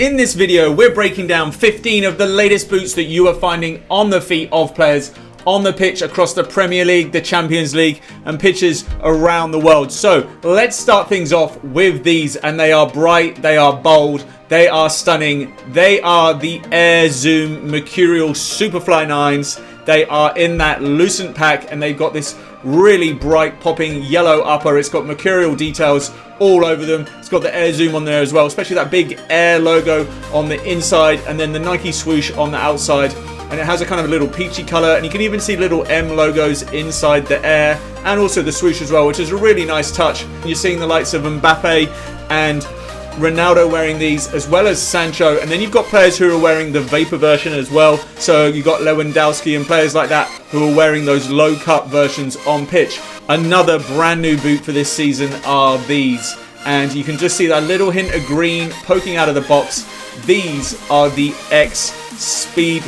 In this video, we're breaking down 15 of the latest boots that you are finding on the feet of players on the pitch across the Premier League, the Champions League, and pitches around the world. So let's start things off with these, and they are bright, they are bold, they are stunning. They are the Air Zoom Mercurial Superfly 9s. They are in that lucent pack, and they've got this really bright popping yellow upper. It's got mercurial details all over them. It's got the Air Zoom on there as well, especially that big Air logo on the inside, and then the Nike swoosh on the outside. And it has a kind of a little peachy color, and you can even see little M logos inside the Air and also the swoosh as well, which is a really nice touch. You're seeing the likes of Mbappe and Ronaldo wearing these, as well as Sancho, and then you've got players who are wearing the Vapor version as well. So you've got Lewandowski and players like that who are wearing those low cut versions on pitch. Another brand new boot for this season are these, and you can just see that little hint of green poking out of the box. These are the X Speed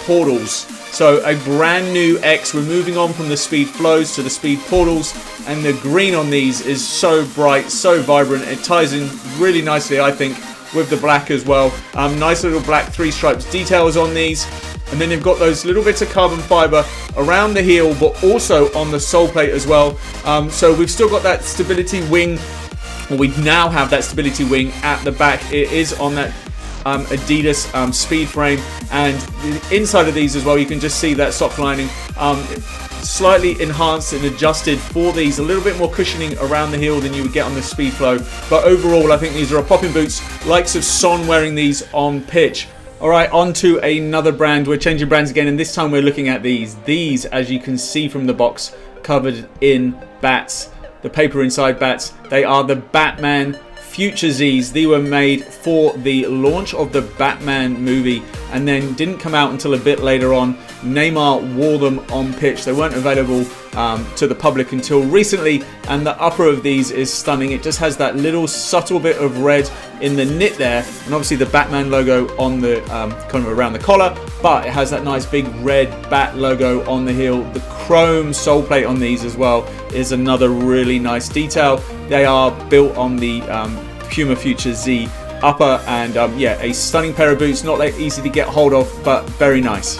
Portals. So a brand new X. We're moving on from the Speed Flows to the Speed Portals, and the green on these is so bright, so vibrant. It ties in really nicely, I think, with the black as well. Nice little black 3 stripes details on these, and then you've got those little bits of carbon fiber around the heel, but also on the sole plate as well. So we've still got that stability wing. Well, we now have that stability wing at the back. It is on that adidas speed frame, and the inside of these as well, you can just see that sock lining slightly enhanced and adjusted for these, a little bit more cushioning around the heel than you would get on the Speed Flow. But overall, I think these are a popping boots, likes of Son wearing these on pitch. Alright, on to another brand. We're changing brands again, and this time we're looking at these. These, as you can see from the box, covered in bats, the paper inside bats. They are the Batman Future Zs. They were made for the launch of the Batman movie, and then didn't come out until a bit later on. Neymar wore them on pitch. They weren't available to the public until recently, and the upper of these is stunning. It just has that little subtle bit of red in the knit there, and obviously the Batman logo on the kind of around the collar, but it has that nice big red bat logo on the heel. The chrome sole plate on these as well is another really nice detail. They are built on the Puma Future Z upper, and yeah, a stunning pair of boots, not that easy to get hold of, but very nice.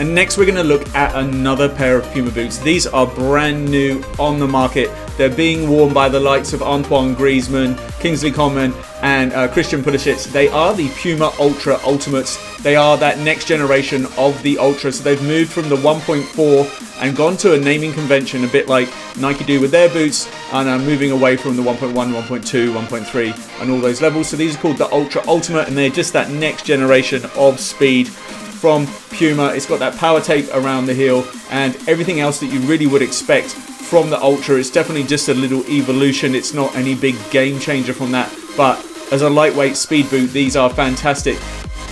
And next we're going to look at another pair of Puma boots. These are brand new on the market. They're being worn by the likes of Antoine Griezmann, Kingsley Coman, and Christian Pulisic. They are the Puma Ultra Ultimates. They are that next generation of the Ultra. So they've moved from the 1.4 and gone to a naming convention, a bit like Nike do with their boots, and are moving away from the 1.1, 1.2, 1.3 and all those levels. So these are called the Ultra Ultimate, and they're just that next generation of speed from Puma. It's got that power tape around the heel and everything else that you really would expect from the Ultra. It's definitely just a little evolution. It's not any big game changer from that, but as a lightweight speed boot, these are fantastic.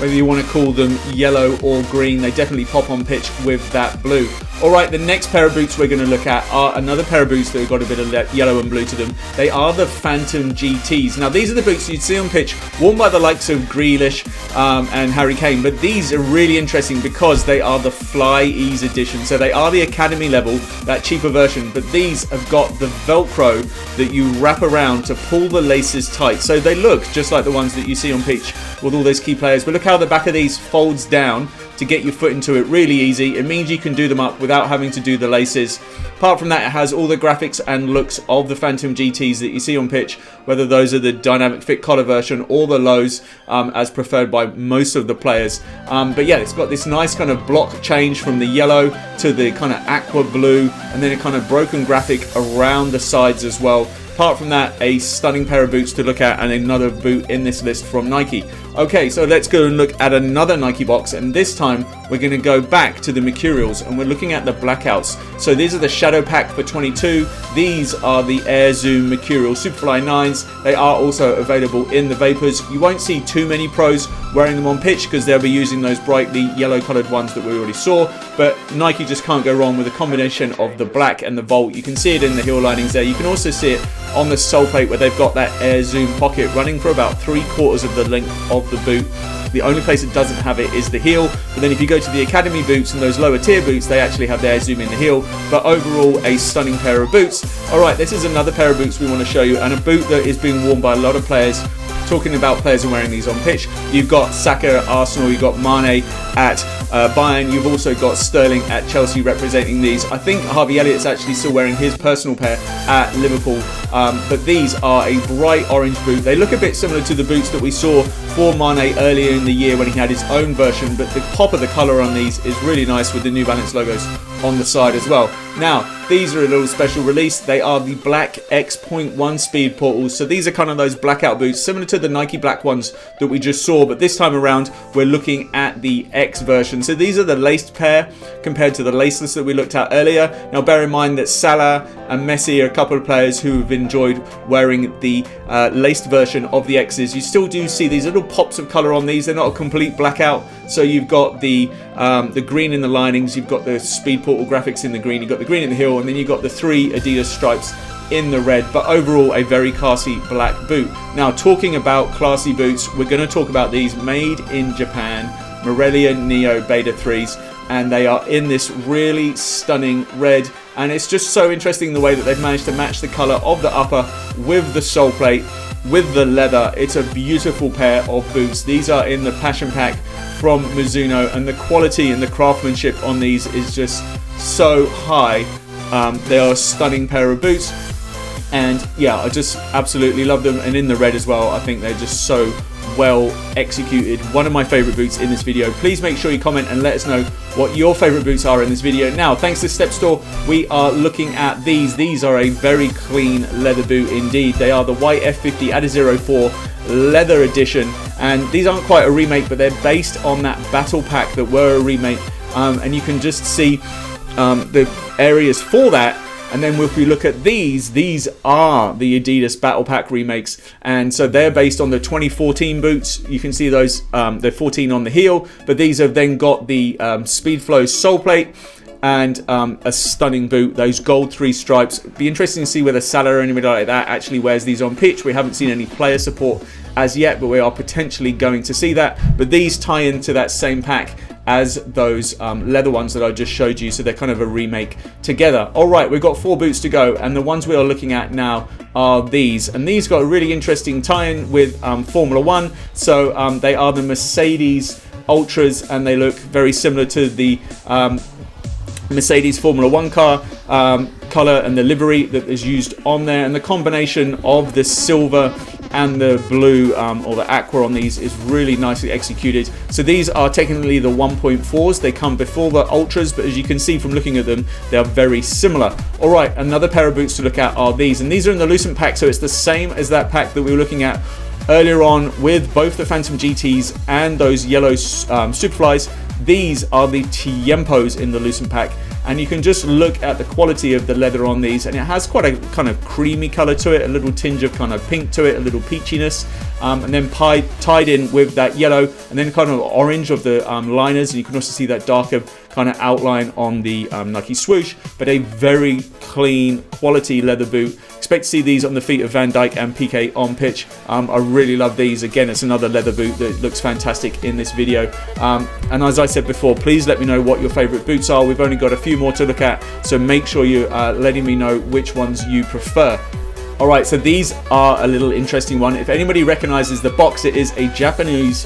Whether you want to call them yellow or green, they definitely pop on pitch with that blue. Alright, the next pair of boots we're going to look at are another pair of boots that have got a bit of yellow and blue to them. They are the Phantom GTs. Now these are the boots you'd see on pitch, worn by the likes of Grealish and Harry Kane, but these are really interesting because they are the Fly Ease edition. So they are the Academy level, that cheaper version, but these have got the Velcro that you wrap around to pull the laces tight. So they look just like the ones that you see on pitch with all those key players, but look how the back of these folds down to get your foot into it really easy. It means you can do them up without having to do the laces. Apart from that, it has all the graphics and looks of the Phantom GTs that you see on pitch, whether those are the dynamic fit collar version or the lows, as preferred by most of the players. But yeah, it's got this nice kind of block change from the yellow to the kind of aqua blue, and then a kind of broken graphic around the sides as well. Apart from that, a stunning pair of boots to look at, and another boot in this list from Nike. Okay, so let's go and look at another Nike box, and this time we're going to go back to the Mercurials, and we're looking at the blackouts. So these are the Shadow Pack for 22. These are the Air Zoom Mercurial Superfly 9s. They are also available in the Vapors. You won't see too many pros wearing them on pitch because they'll be using those brightly yellow coloured ones that we already saw, but Nike just can't go wrong with a combination of the black and the Volt. You can see it in the heel linings there. You can also see it on the sole plate where they've got that Air Zoom pocket running for about 3/4 of the length of the boot. The only place it doesn't have it is the heel, but then if you go to the Academy boots and those lower tier boots, they actually have the Air Zoom in the heel. But overall, a stunning pair of boots. Alright, this is another pair of boots we want to show you, and a boot that is being worn by a lot of players talking about players and wearing these on pitch, you've got Saka at Arsenal, you've got Mane at Bayern, you've also got Sterling at Chelsea representing these. I think Harvey Elliott's actually still wearing his personal pair at Liverpool, but these are a bright orange boot. They look a bit similar to the boots that we saw for Mane earlier in the year when he had his own version, but the pop of the colour on these is really nice with the New Balance logos on the side as well. Now, these are a little special release. They are the black X.1 speed portals. So these are kind of those blackout boots, similar to the Nike black ones that we just saw, but this time around we're looking at the X version. So these are the laced pair compared to the laceless that we looked at earlier. Now bear in mind that Salah and Messi are a couple of players who have enjoyed wearing the laced version of the X's. You still do see these little pops of colour on these. They're not a complete blackout. So you've got the green in the linings, you've got the speed portal graphics in the green, you've got the green in the heel, and then you've got the 3 adidas stripes in the red, but overall a very classy black boot. Now talking about classy boots, we're going to talk about these made in Japan, Morelia Neo Beta 3s, and they are in this really stunning red, and it's just so interesting the way that they've managed to match the colour of the upper with the sole plate, with the leather. It's a beautiful pair of boots. These are in the Passion Pack from Mizuno, and the quality and the craftsmanship on these is just so high. They are a stunning pair of boots, and yeah, I just absolutely love them. And in the red as well, I think they're just so well executed. One of my favorite boots in this video. Please make sure you comment and let us know what your favorite boots are in this video. Now, thanks to Step Store, we are looking at these. These are a very clean leather boot indeed. They are the white F50 Adizero 4 leather edition, and these aren't quite a remake, but they're based on that battle pack that were a remake, and you can just see the areas for that. And then if we look at these are the Adidas Battle Pack remakes, and so they're based on the 2014 boots. You can see those, they're 14 on the heel, but these have then got the Speedflow sole plate and a stunning boot, those gold 3 stripes. It'd be interesting to see whether Salah or anybody like that actually wears these on pitch. We haven't seen any player support as yet, but we are potentially going to see that. But these tie into that same pack as those leather ones that I just showed you, so they're kind of a remake together. All right, we've got 4 boots to go, and the ones we are looking at now are these, and these got a really interesting tie-in with Formula 1. So they are the Mercedes Ultras, and they look very similar to the Mercedes Formula 1 car colour and the livery that is used on there, and the combination of the silver and the blue or the aqua on these is really nicely executed. So these are technically the 1.4s. They come before the Ultras, but as you can see from looking at them, they are very similar. All right, another pair of boots to look at are these, and these are in the Lucent pack, so it's the same as that pack that we were looking at earlier on with both the Phantom GTs and those yellow Superflies. These are the Tiempos in the Lucent pack, and you can just look at the quality of the leather on these, and it has quite a kind of creamy color to it, a little tinge of kind of pink to it, a little peachiness, and then tied in with that yellow and then kind of orange of the liners, and you can also see that darker kind of outline on the Nike swoosh. But a very clean quality leather boot. Expect to see these on the feet of Van Dijk and Piqué on pitch. I really love these. Again, it's another leather boot that looks fantastic in this video, and as I said before, please let me know what your favorite boots are. We've only got a few more to look at, so make sure you're letting me know which ones you prefer. Alright, so these are a little interesting one. If anybody recognizes the box, it is a Japanese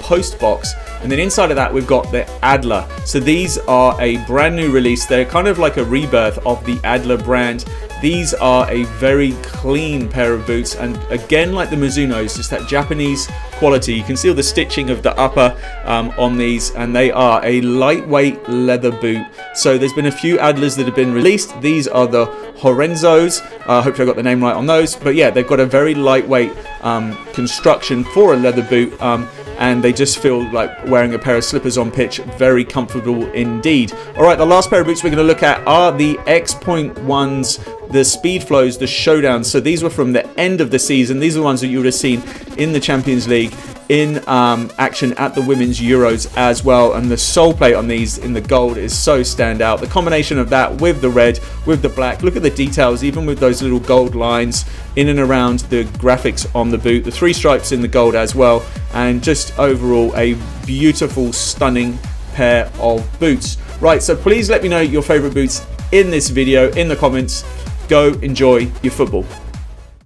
post box, and then inside of that we've got the Adler. So these are a brand new release. They're kind of like a rebirth of the Adler brand. These are a very clean pair of boots, and again, like the Mizuno's, just that Japanese quality. You can see all the stitching of the upper on these, and they are a lightweight leather boot. So there's been a few Adlers that have been released. These are the Horenzos. Hopefully I got the name right on those, but yeah, they've got a very lightweight construction for a leather boot, and they just feel like wearing a pair of slippers on pitch. Very comfortable indeed. All right, the last pair of boots we're going to look at are the X.1s, the Speed Flows, the Showdowns. So these were from the end of the season. These are the ones that you would have seen in the Champions League, in action at the Women's Euros as well, and the sole plate on these in the gold is so standout. The combination of that with the red, with the black, look at the details, even with those little gold lines in and around the graphics on the boot, the 3 stripes in the gold as well, and just overall a beautiful, stunning pair of boots. Right, so please let me know your favorite boots in this video in the comments. Go enjoy your football.